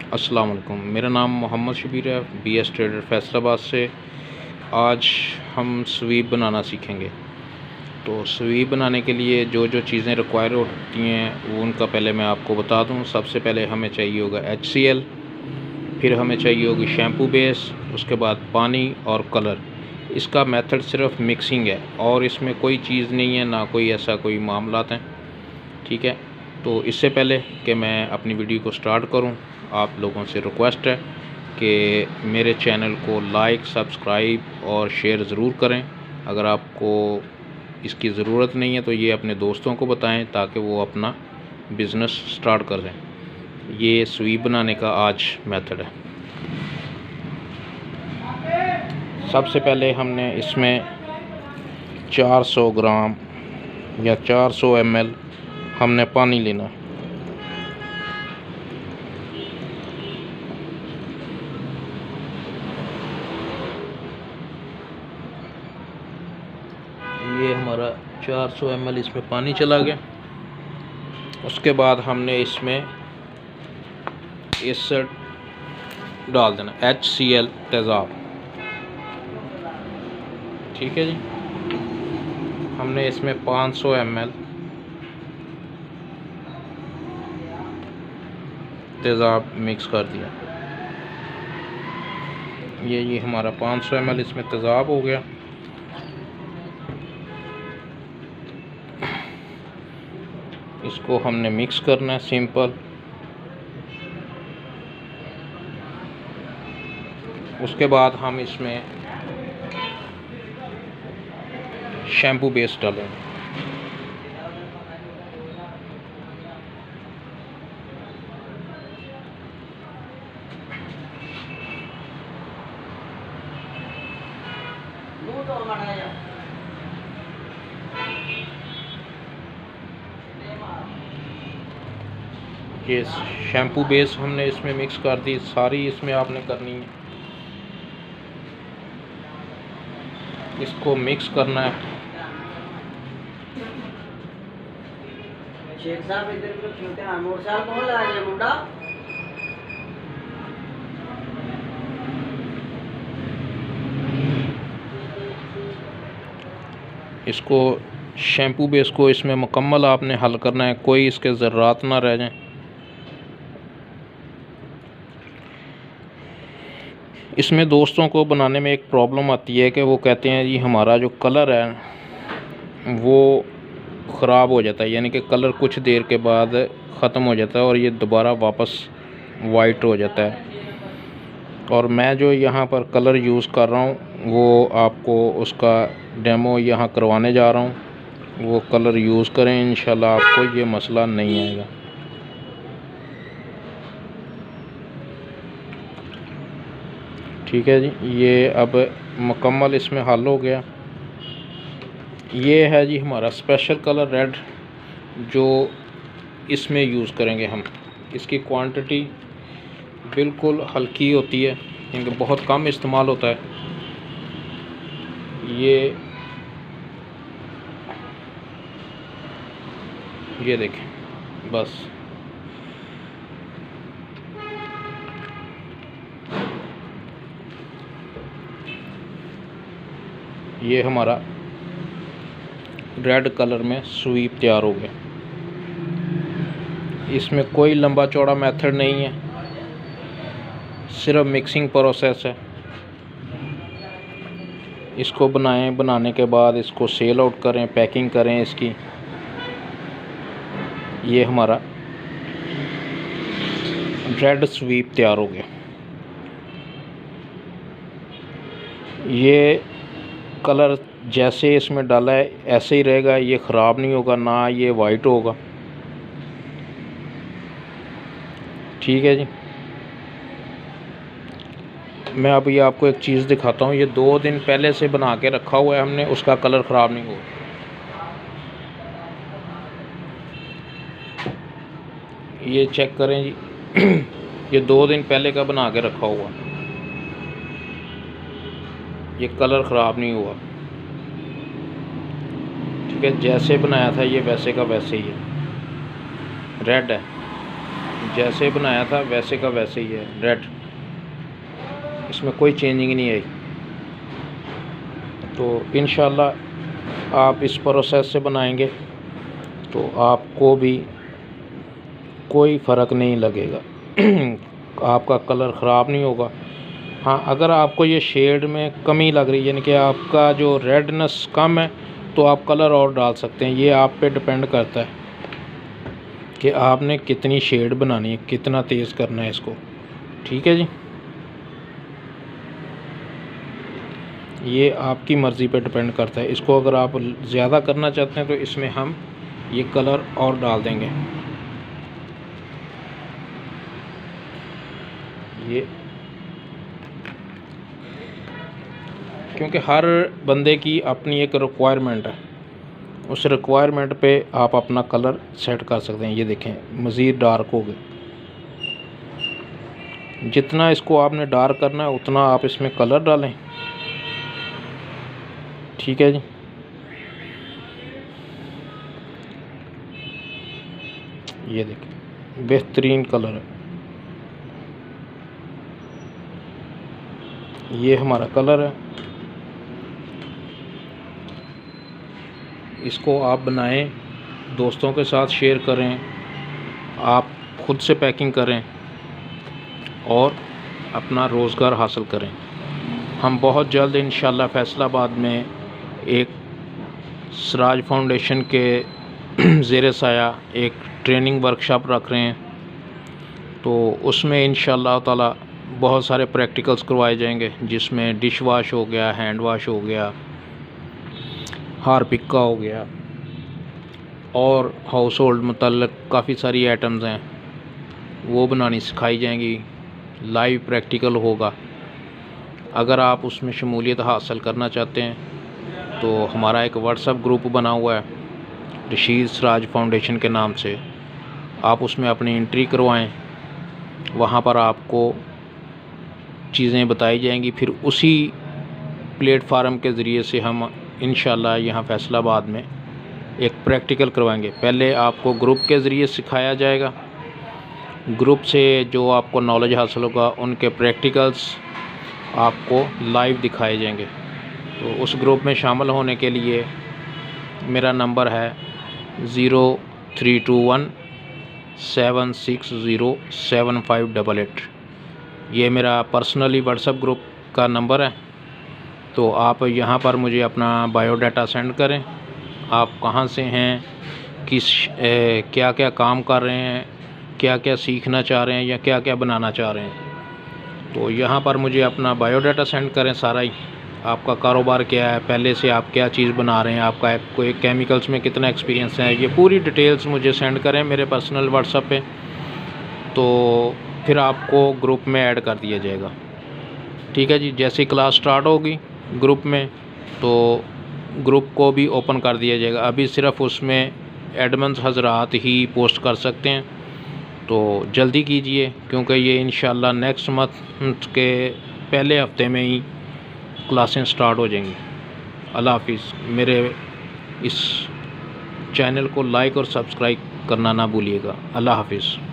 अस्सलाम वालेकुम। मेरा नाम मोहम्मद शबीर है, BS ट्रेडर फैसलाबाद से। आज हम स्वीप बनाना सीखेंगे। तो स्वीप बनाने के लिए जो जो चीज़ें रिक्वायर होती हैं वो उनका पहले मैं आपको बता दूं। सबसे पहले हमें चाहिए होगा HCl, फिर हमें चाहिए होगी शैम्पू बेस, उसके बाद पानी और कलर। इसका मेथड सिर्फ मिक्सिंग है और इसमें कोई चीज़ नहीं है, ना कोई ऐसा कोई मामलात हैं। ठीक है, तो इससे पहले कि मैं अपनी वीडियो को स्टार्ट करूं, आप लोगों से रिक्वेस्ट है कि मेरे चैनल को लाइक, सब्सक्राइब और शेयर ज़रूर करें। अगर आपको इसकी ज़रूरत नहीं है तो ये अपने दोस्तों को बताएं ताकि वो अपना बिज़नेस स्टार्ट कर दें। ये स्वीप बनाने का आज मेथड है। सबसे पहले हमने इसमें 400 ग्राम या 400 ml हमने पानी लेना। ये हमारा 400 ml इसमें पानी चला गया। उसके बाद हमने इसमें एसिड डाल देना, HCl तेज़ाब। ठीक है जी, हमने इसमें 500 ml तेज़ाब मिक्स कर दिया। ये हमारा 500 ml इसमें तेज़ाब हो गया। इसको हमने मिक्स करना है सिंपल। उसके बाद हम इसमें शैम्पू बेस डालेंगे। ये शैम्पू बेस हमने इसमें मिक्स कर दी, सारी इसमें आपने करनी है। इसको मिक्स करना है। शेख साहब इधर को छोटे हैं, मोटरसाइकिल कौन ला रहा है मुंडा? इसको शैम्पू बेस को इसमें मुकम्मल आपने हल करना है, कोई इसके ज़र्रात ना रह जाएं। इसमें दोस्तों को बनाने में एक प्रॉब्लम आती है कि वो कहते हैं जी हमारा जो कलर है वो ख़राब हो जाता है, यानी कि कलर कुछ देर के बाद ख़त्म हो जाता है और ये दोबारा वापस वाइट हो जाता है। और मैं जो यहाँ पर कलर यूज़ कर रहा हूँ वो आपको उसका डेमो यहाँ करवाने जा रहा हूँ। वो कलर यूज़ करें, इंशाल्लाह आपको ये मसला नहीं आएगा। ठीक है जी, ये अब मुकम्मल इसमें हल हो गया। ये है जी हमारा स्पेशल कलर रेड, जो इसमें यूज़ करेंगे हम। इसकी क्वांटिटी बिल्कुल हल्की होती है, क्योंकि बहुत कम इस्तेमाल होता है। ये देखें, बस ये हमारा रेड कलर में स्वीप तैयार हो गया। इसमें कोई लंबा चौड़ा मेथड नहीं है, सिर्फ मिक्सिंग प्रोसेस है। इसको बनाने के बाद इसको सेल आउट करें, पैकिंग करें इसकी। ये हमारा रेड स्वीप तैयार हो गया। ये कलर जैसे इसमें डाला है ऐसे ही रहेगा, ये ख़राब नहीं होगा, ना ये वाइट होगा। ठीक है जी, मैं अभी आपको एक चीज़ दिखाता हूँ। ये 2 दिन पहले से बना के रखा हुआ है हमने, उसका कलर ख़राब नहीं होगा। ये चेक करें जी ये 2 दिन पहले का बना के रखा हुआ, ये कलर ख़राब नहीं हुआ। ठीक है, जैसे बनाया था ये वैसे का वैसे ही है, रेड है। जैसे बनाया था वैसे का वैसे ही है, रेड, इसमें कोई चेंजिंग नहीं आई। तो इंशाल्लाह आप इस प्रोसेस से बनाएंगे तो आपको भी कोई फ़र्क नहीं लगेगा आपका कलर ख़राब नहीं होगा। हाँ, अगर आपको ये शेड में कमी लग रही है, यानी कि आपका जो रेडनेस कम है, तो आप कलर और डाल सकते हैं। ये आप पे डिपेंड करता है कि आपने कितनी शेड बनानी है, कितना तेज़ करना है इसको। ठीक है जी, ये आपकी मर्ज़ी पे डिपेंड करता है। इसको अगर आप ज़्यादा करना चाहते हैं तो इसमें हम ये कलर और डाल देंगे। ये क्योंकि हर बंदे की अपनी एक रिक्वायरमेंट है, उस रिक्वायरमेंट पे आप अपना कलर सेट कर सकते हैं। ये देखें, मज़ीद डार्क हो गए। जितना इसको आपने डार्क करना है उतना आप इसमें कलर डालें। ठीक है जी, ये देखें बेहतरीन कलर है। ये हमारा कलर है। इसको आप बनाएं, दोस्तों के साथ शेयर करें, आप खुद से पैकिंग करें और अपना रोज़गार हासिल करें। हम बहुत जल्द इंशाल्लाह फैसलाबाद में एक सिराज फाउंडेशन के ज़ेरे साया एक ट्रेनिंग वर्कशॉप रख रहे हैं। तो उसमें इंशाल्लाह ताला बहुत सारे प्रैक्टिकल्स करवाए जाएंगे, जिसमें डिश वाश हो गया, हैंड वाश हो गया, हारपिक हो गया और हाउस होल्ड मुतल्लिक़ काफ़ी सारी आइटम्स हैं, वो बनानी सिखाई जाएंगी। लाइव प्रैक्टिकल होगा। अगर आप उसमें शमूलियत हासिल करना चाहते हैं तो हमारा एक व्हाट्सएप ग्रुप बना हुआ है रशीद सिराज फाउंडेशन के नाम से, आप उसमें अपनी एंट्री करवाएं। वहाँ पर आपको चीज़ें बताई जाएंगी। फिर उसी प्लेटफार्म के ज़रिए से हम इंशाल्लाह यहाँ फैसलाबाद में एक प्रैक्टिकल करवाएंगे। पहले आपको ग्रुप के ज़रिए सिखाया जाएगा, ग्रुप से जो आपको नॉलेज हासिल होगा उनके प्रैक्टिकल्स आपको लाइव दिखाए जाएंगे। तो उस ग्रुप में शामिल होने के लिए मेरा नंबर है 0321760758। ये मेरा पर्सनली व्हाट्सएप ग्रुप का नंबर है। तो आप यहाँ पर मुझे अपना बायोडाटा सेंड करें, आप कहाँ से हैं, क्या क्या काम कर रहे हैं, क्या क्या सीखना चाह रहे हैं या क्या क्या बनाना चाह रहे हैं। तो यहाँ पर मुझे अपना बायोडाटा सेंड करें सारा ही, आपका कारोबार क्या है, पहले से आप क्या चीज़ बना रहे हैं, आपका कोई केमिकल्स में कितना एक्सपीरियंस है, ये पूरी डिटेल्स मुझे सेंड करें मेरे पर्सनल व्हाट्सएप पे। तो फिर आपको ग्रुप में ऐड कर दिया जाएगा। ठीक है जी, जैसे क्लास स्टार्ट होगी ग्रुप में तो ग्रुप को भी ओपन कर दिया जाएगा। अभी सिर्फ़ उसमें एडमिन्स हज़रात ही पोस्ट कर सकते हैं, तो जल्दी कीजिए क्योंकि ये इंशाल्लाह नेक्स्ट मंथ के पहले हफ्ते में ही क्लासें स्टार्ट हो जाएंगी। अल्लाह हाफिज़। मेरे इस चैनल को लाइक और सब्सक्राइब करना ना भूलिएगा। अल्लाह हाफिज़।